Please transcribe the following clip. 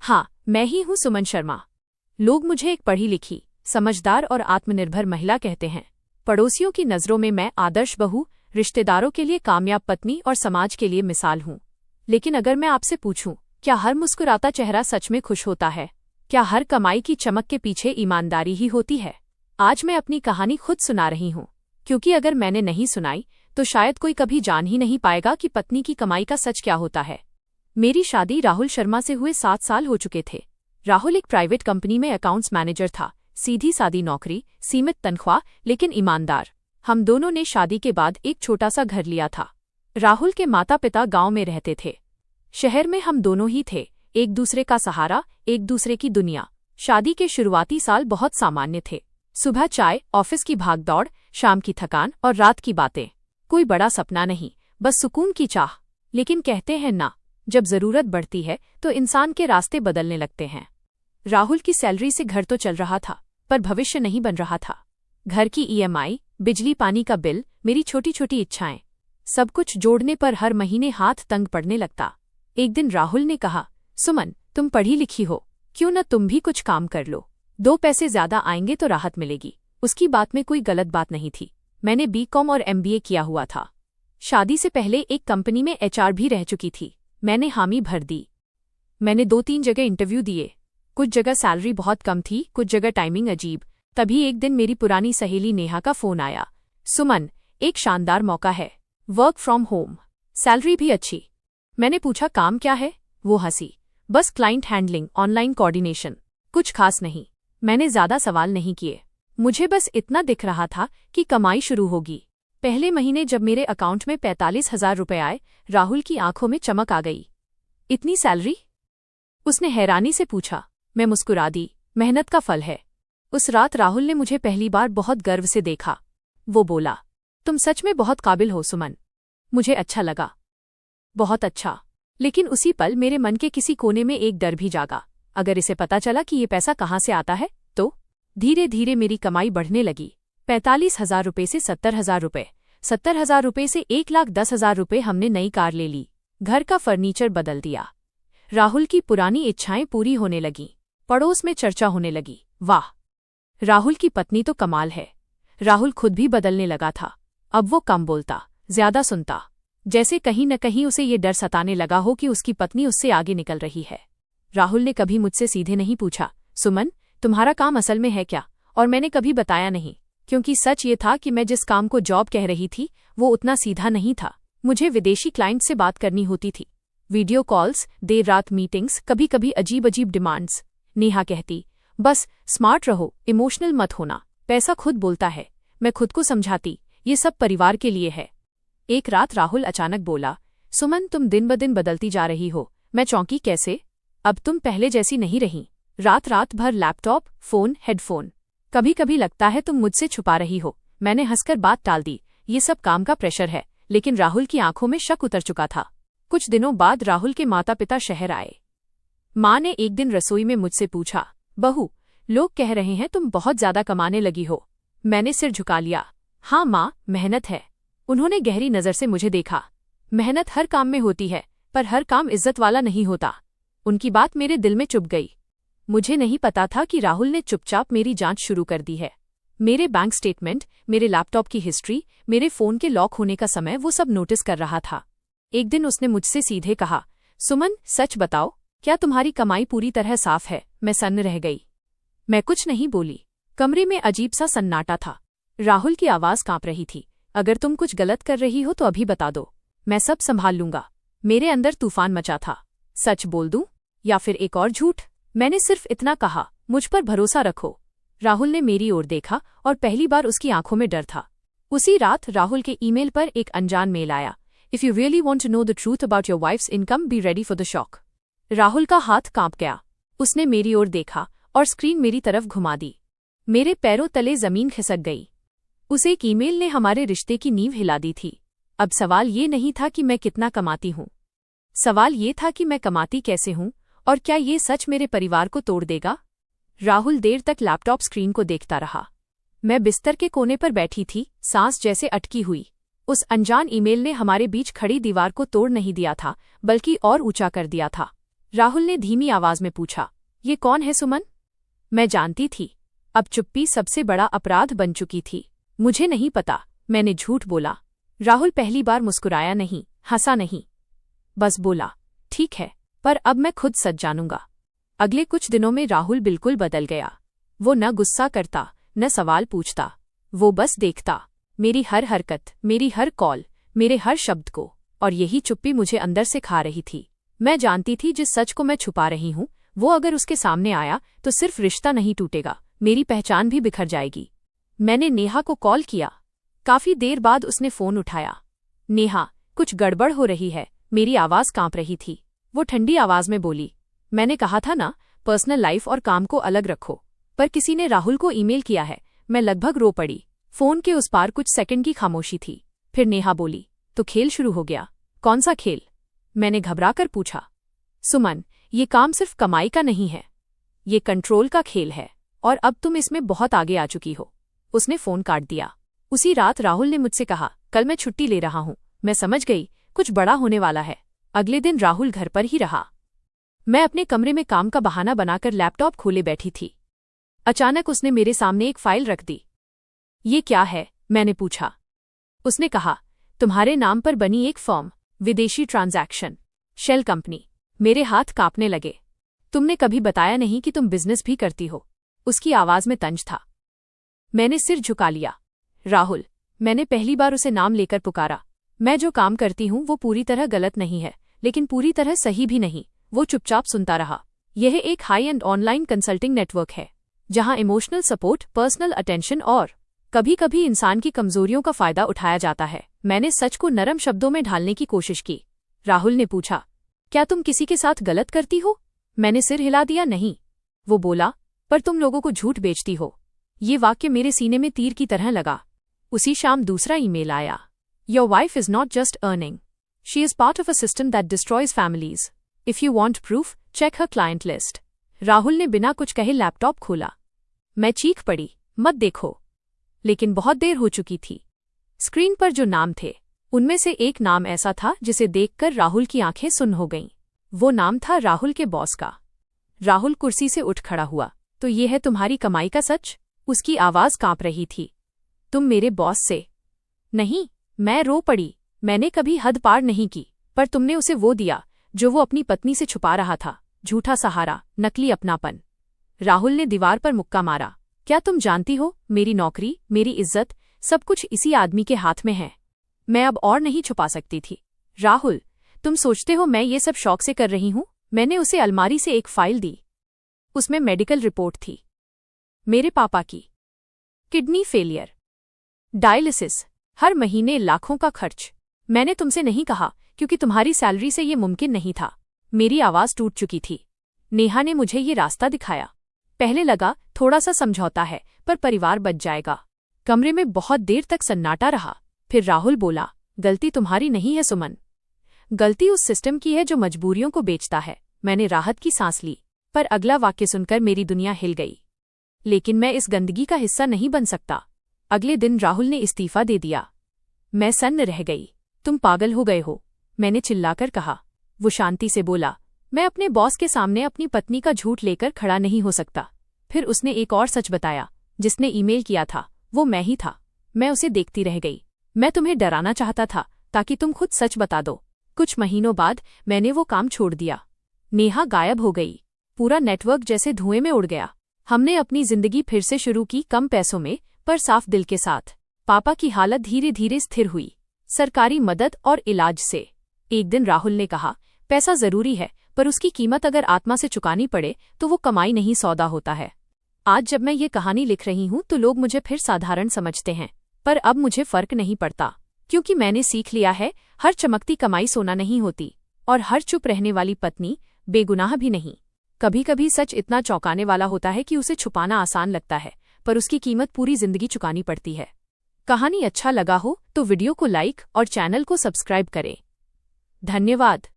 हाँ, मैं ही हूँ सुमन शर्मा। लोग मुझे एक पढ़ी लिखी, समझदार और आत्मनिर्भर महिला कहते हैं। पड़ोसियों की नज़रों में मैं आदर्श बहू, रिश्तेदारों के लिए कामयाब पत्नी और समाज के लिए मिसाल हूँ। लेकिन अगर मैं आपसे पूछूं, क्या हर मुस्कुराता चेहरा सच में खुश होता है? क्या हर कमाई की चमक के पीछे ईमानदारी ही होती है? आज मैं अपनी कहानी खुद सुना रही हूँ, क्योंकि अगर मैंने नहीं सुनाई तो शायद कोई कभी जान ही नहीं पाएगा कि पत्नी की कमाई का सच क्या होता है। मेरी शादी राहुल शर्मा से हुए 7 साल हो चुके थे। राहुल एक प्राइवेट कंपनी में अकाउंट्स मैनेजर था। सीधी सादी नौकरी, सीमित तनख्वाह, लेकिन ईमानदार। हम दोनों ने शादी के बाद एक छोटा सा घर लिया था। राहुल के माता पिता गांव में रहते थे। शहर में हम दोनों ही थे, एक दूसरे का सहारा, एक दूसरे की दुनिया। शादी के शुरुआती साल बहुत सामान्य थे। सुबह चाय, ऑफिस की भागदौड़, शाम की थकान और रात की बातें। कोई बड़ा सपना नहीं, बस सुकून की चाह। लेकिन कहते हैं ना, जब जरूरत बढ़ती है तो इंसान के रास्ते बदलने लगते हैं। राहुल की सैलरी से घर तो चल रहा था, पर भविष्य नहीं बन रहा था। घर की ईएमआई, बिजली पानी का बिल, मेरी छोटी छोटी इच्छाएं, सब कुछ जोड़ने पर हर महीने हाथ तंग पड़ने लगता। एक दिन राहुल ने कहा, सुमन, तुम पढ़ी लिखी हो, क्यों न तुम भी कुछ काम कर लो? 2 पैसे ज्यादा आएंगे तो राहत मिलेगी। उसकी बात में कोई गलत बात नहीं थी। मैंने बीकॉम और एमबीए किया हुआ था। शादी से पहले एक कंपनी में एचआर भी रह चुकी थी। मैंने हामी भर दी। मैंने 2-3 जगह इंटरव्यू दिए। कुछ जगह सैलरी बहुत कम थी, कुछ जगह टाइमिंग अजीब। तभी एक दिन मेरी पुरानी सहेली नेहा का फोन आया। सुमन, एक शानदार मौका है, वर्क फ्रॉम होम, सैलरी भी अच्छी। मैंने पूछा काम क्या है? वो हंसी। बस क्लाइंट हैंडलिंग, ऑनलाइन कोऑर्डिनेशन, कुछ खास नहीं। मैंने ज्यादा सवाल नहीं किए। मुझे बस इतना दिख रहा था कि कमाई शुरू होगी। पहले महीने जब मेरे अकाउंट में 45,000 रुपए आए, राहुल की आंखों में चमक आ गई। इतनी सैलरी? उसने हैरानी से पूछा। मैं मुस्कुरा दी। मेहनत का फल है। उस रात राहुल ने मुझे पहली बार बहुत गर्व से देखा। वो बोला, तुम सच में बहुत काबिल हो सुमन। मुझे अच्छा लगा, बहुत अच्छा। लेकिन उसी पल मेरे मन के किसी कोने में एक डर भी जागा। अगर इसे पता चला कि ये पैसा कहाँ से आता है तो? धीरे धीरे मेरी कमाई बढ़ने लगी। 45,000 रुपये से 70,000 रुपये, 70,000 रुपये से 1,10,000 रुपये। हमने नई कार ले ली, घर का फर्नीचर बदल दिया। राहुल की पुरानी इच्छाएं पूरी होने लगीं। पड़ोस में चर्चा होने लगी, वाह, राहुल की पत्नी तो कमाल है। राहुल खुद भी बदलने लगा था। अब वो कम बोलता, ज्यादा सुनता, जैसे कहीं न कहीं उसे ये डर सताने लगा हो कि उसकी पत्नी उससे आगे निकल रही है। राहुल ने कभी मुझसे सीधे नहीं पूछा, सुमन, तुम्हारा काम असल में है क्या? और मैंने कभी बताया नहीं, क्योंकि सच ये था कि मैं जिस काम को जॉब कह रही थी वो उतना सीधा नहीं था। मुझे विदेशी क्लाइंट से बात करनी होती थी, वीडियो कॉल्स, देर रात मीटिंग्स, कभी कभी अजीब अजीब डिमांड्स। नेहा कहती, बस स्मार्ट रहो, इमोशनल मत होना, पैसा खुद बोलता है। मैं खुद को समझाती, ये सब परिवार के लिए है। एक रात राहुल अचानक बोला, सुमन, तुम दिन ब दिन बदलती जा रही हो। मैं चौंकी, कैसे? अब तुम पहले जैसी नहीं रही। रात भर लैपटॉप, फोन, हेडफोन। कभी कभी लगता है तुम मुझसे छुपा रही हो। मैंने हंसकर बात टाल दी, ये सब काम का प्रेशर है। लेकिन राहुल की आंखों में शक उतर चुका था। कुछ दिनों बाद राहुल के माता पिता शहर आए। माँ ने एक दिन रसोई में मुझसे पूछा, बहू, लोग कह रहे हैं तुम बहुत ज्यादा कमाने लगी हो। मैंने सिर झुका लिया। हाँ माँ, मेहनत है। उन्होंने गहरी नजर से मुझे देखा। मेहनत हर काम में होती है, पर हर काम इज्जत वाला नहीं होता। उनकी बात मेरे दिल में चुभ गई। मुझे नहीं पता था कि राहुल ने चुपचाप मेरी जांच शुरू कर दी है। मेरे बैंक स्टेटमेंट, मेरे लैपटॉप की हिस्ट्री, मेरे फोन के लॉक होने का समय, वो सब नोटिस कर रहा था। एक दिन उसने मुझसे सीधे कहा, सुमन, सच बताओ, क्या तुम्हारी कमाई पूरी तरह साफ है? मैं सन्न रह गई। मैं कुछ नहीं बोली। कमरे में अजीब सा सन्नाटा था। राहुल की आवाज कांप रही थी, अगर तुम कुछ गलत कर रही हो तो अभी बता दो, मैं सब संभाल लूंगा। मेरे अंदर तूफान मचा था। सच बोल दूं या फिर एक और झूठ? मैंने सिर्फ इतना कहा, मुझ पर भरोसा रखो। राहुल ने मेरी ओर देखा और पहली बार उसकी आंखों में डर था। उसी रात राहुल के ईमेल पर एक अनजान मेल आया, if you really want to know the truth about your wife's income, be ready for the shock. Rahul का हाथ कांप गया। उसने मेरी ओर देखा और स्क्रीन मेरी तरफ घुमा दी। मेरे पैरों तले जमीन खिसक गई। उस एक ईमेल ने हमारे रिश्ते की नींव हिला दी थी। अब सवाल ये नहीं था कि मैं कितना कमाती हूँ, सवाल ये था कि मैं कमाती कैसे हूँ, और क्या ये सच मेरे परिवार को तोड़ देगा? राहुल देर तक लैपटॉप स्क्रीन को देखता रहा। मैं बिस्तर के कोने पर बैठी थी, सांस जैसे अटकी हुई। उस अनजान ईमेल ने हमारे बीच खड़ी दीवार को तोड़ नहीं दिया था, बल्कि और ऊंचा कर दिया था। राहुल ने धीमी आवाज में पूछा, ये कौन है सुमन? मैं जानती थी। अब चुप्पी सबसे बड़ा अपराध बन चुकी थी। मुझे नहीं पता, मैंने झूठ बोला। राहुल पहली बार मुस्कुराया नहीं, हंसा नहीं, बस बोला, ठीक है, पर अब मैं खुद सच जानूंगा। अगले कुछ दिनों में राहुल बिल्कुल बदल गया। वो न गुस्सा करता, न सवाल पूछता। वो बस देखता, मेरी हर हरकत, मेरी हर कॉल, मेरे हर शब्द को, और यही चुप्पी मुझे अंदर से खा रही थी। मैं जानती थी जिस सच को मैं छुपा रही हूं, वो अगर उसके सामने आया तो सिर्फ रिश्ता नहीं टूटेगा, मेरी पहचान भी बिखर जाएगी। मैंने नेहा को कॉल किया। काफी देर बाद उसने फोन उठाया। नेहा, कुछ गड़बड़ हो रही है, मेरी आवाज कांप रही थी। वो ठंडी आवाज में बोली, मैंने कहा था ना, पर्सनल लाइफ और काम को अलग रखो। पर किसी ने राहुल को ईमेल किया है। मैं लगभग रो पड़ी। फोन के उस पार कुछ सेकंड की खामोशी थी। फिर नेहा बोली, तो खेल शुरू हो गया। कौन सा खेल? मैंने घबराकर पूछा। सुमन, ये काम सिर्फ कमाई का नहीं है, ये कंट्रोल का खेल है, और अब तुम इसमें बहुत आगे आ चुकी हो। उसने फोन काट दिया। उसी रात राहुल ने मुझसे कहा, कल मैं छुट्टी ले रहा हूं। मैं समझ गई, कुछ बड़ा होने वाला है। अगले दिन राहुल घर पर ही रहा। मैं अपने कमरे में काम का बहाना बनाकर लैपटॉप खोले बैठी थी। अचानक उसने मेरे सामने एक फाइल रख दी। ये क्या है? मैंने पूछा। उसने कहा, तुम्हारे नाम पर बनी एक फर्म, विदेशी ट्रांजैक्शन, शेल कंपनी। मेरे हाथ कांपने लगे। तुमने कभी बताया नहीं कि तुम बिजनेस भी करती हो। उसकी आवाज में तंज था। मैंने सिर झुका लिया। राहुल, मैंने पहली बार उसे नाम लेकर पुकारा। मैं जो काम करती हूं वो पूरी तरह गलत नहीं है, लेकिन पूरी तरह सही भी नहीं। वो चुपचाप सुनता रहा। यह एक high and online consulting network है, जहां इमोशनल सपोर्ट, पर्सनल अटेंशन और कभी कभी इंसान की कमजोरियों का फायदा उठाया जाता है। मैंने सच को नरम शब्दों में ढालने की कोशिश की। राहुल ने पूछा, क्या तुम किसी के साथ गलत करती हो? मैंने सिर हिला दिया, नहीं। वो बोला, पर तुम लोगों को झूठ बेचती हो। ये वाक्य मेरे सीने में तीर की तरह लगा। उसी शाम दूसरा ईमेल आया। Your wife is not just earning, she is part of a system that destroys families. If you want proof, check her client list. Rahul ने बिना कुछ कहे लैपटॉप खोला। मैं चीख पड़ी, मत देखो। लेकिन बहुत देर हो चुकी थी। स्क्रीन पर जो नाम थे, उनमें से एक नाम ऐसा था जिसे देखकर राहुल की आंखें सुन्न हो गईं। वो नाम था राहुल के बॉस का। राहुल कुर्सी से उठ खड़ा हुआ। तो ये है तुम्हारी कमाई का सच? उसकी आवाज कांप रही थी। तुम मेरे बॉस से? नहीं। मैं रो पड़ी। मैंने कभी हद पार नहीं की, पर तुमने उसे वो दिया जो वो अपनी पत्नी से छुपा रहा था। झूठा सहारा, नकली अपनापन। राहुल ने दीवार पर मुक्का मारा। क्या तुम जानती हो, मेरी नौकरी, मेरी इज्जत, सब कुछ इसी आदमी के हाथ में है। मैं अब और नहीं छुपा सकती थी। राहुल, तुम सोचते हो मैं ये सब शौक से कर रही हूं? मैंने उसे अलमारी से एक फाइल दी। उसमें मेडिकल रिपोर्ट थी, मेरे पापा की। किडनी फेलियर, डायलिसिस, हर महीने लाखों का खर्च। मैंने तुमसे नहीं कहा क्योंकि तुम्हारी सैलरी से ये मुमकिन नहीं था। मेरी आवाज टूट चुकी थी। नेहा ने मुझे ये रास्ता दिखाया। पहले लगा थोड़ा सा समझौता है, पर परिवार बच जाएगा। कमरे में बहुत देर तक सन्नाटा रहा। फिर राहुल बोला, गलती तुम्हारी नहीं है सुमन, गलती उस सिस्टम की है जो मजबूरियों को बेचता है। मैंने राहत की सांस ली, पर अगला वाक्य सुनकर मेरी दुनिया हिल गई। लेकिन मैं इस गंदगी का हिस्सा नहीं बन सकता। अगले दिन राहुल ने इस्तीफा दे दिया। मैं सन्न रह गई। तुम पागल हो गए हो, मैंने चिल्लाकर कहा। वो शांति से बोला, मैं अपने बॉस के सामने अपनी पत्नी का झूठ लेकर खड़ा नहीं हो सकता। फिर उसने एक और सच बताया। जिसने ईमेल किया था वो मैं ही था। मैं उसे देखती रह गई। मैं तुम्हें डराना चाहता था ताकि तुम खुद सच बता दो। कुछ महीनों बाद मैंने वो काम छोड़ दिया। नेहा गायब हो गई। पूरा नेटवर्क जैसे धुएं में उड़ गया। हमने अपनी जिंदगी फिर से शुरू की, कम पैसों में, पर साफ दिल के साथ। पापा की हालत धीरे धीरे स्थिर हुई, सरकारी मदद और इलाज से। एक दिन राहुल ने कहा, पैसा जरूरी है, पर उसकी कीमत अगर आत्मा से चुकानी पड़े तो वो कमाई नहीं, सौदा होता है। आज जब मैं ये कहानी लिख रही हूं तो लोग मुझे फिर साधारण समझते हैं, पर अब मुझे फर्क नहीं पड़ता, क्योंकि मैंने सीख लिया है, हर चमकती कमाई सोना नहीं होती, और हर चुप रहने वाली पत्नी बेगुनाह भी नहीं। कभी कभी सच इतना चौंकाने वाला होता है कि उसे छुपाना आसान लगता है, पर उसकी कीमत पूरी जिंदगी चुकानी पड़ती है। कहानी अच्छा लगा हो तो वीडियो को लाइक और चैनल को सब्सक्राइब करें। धन्यवाद।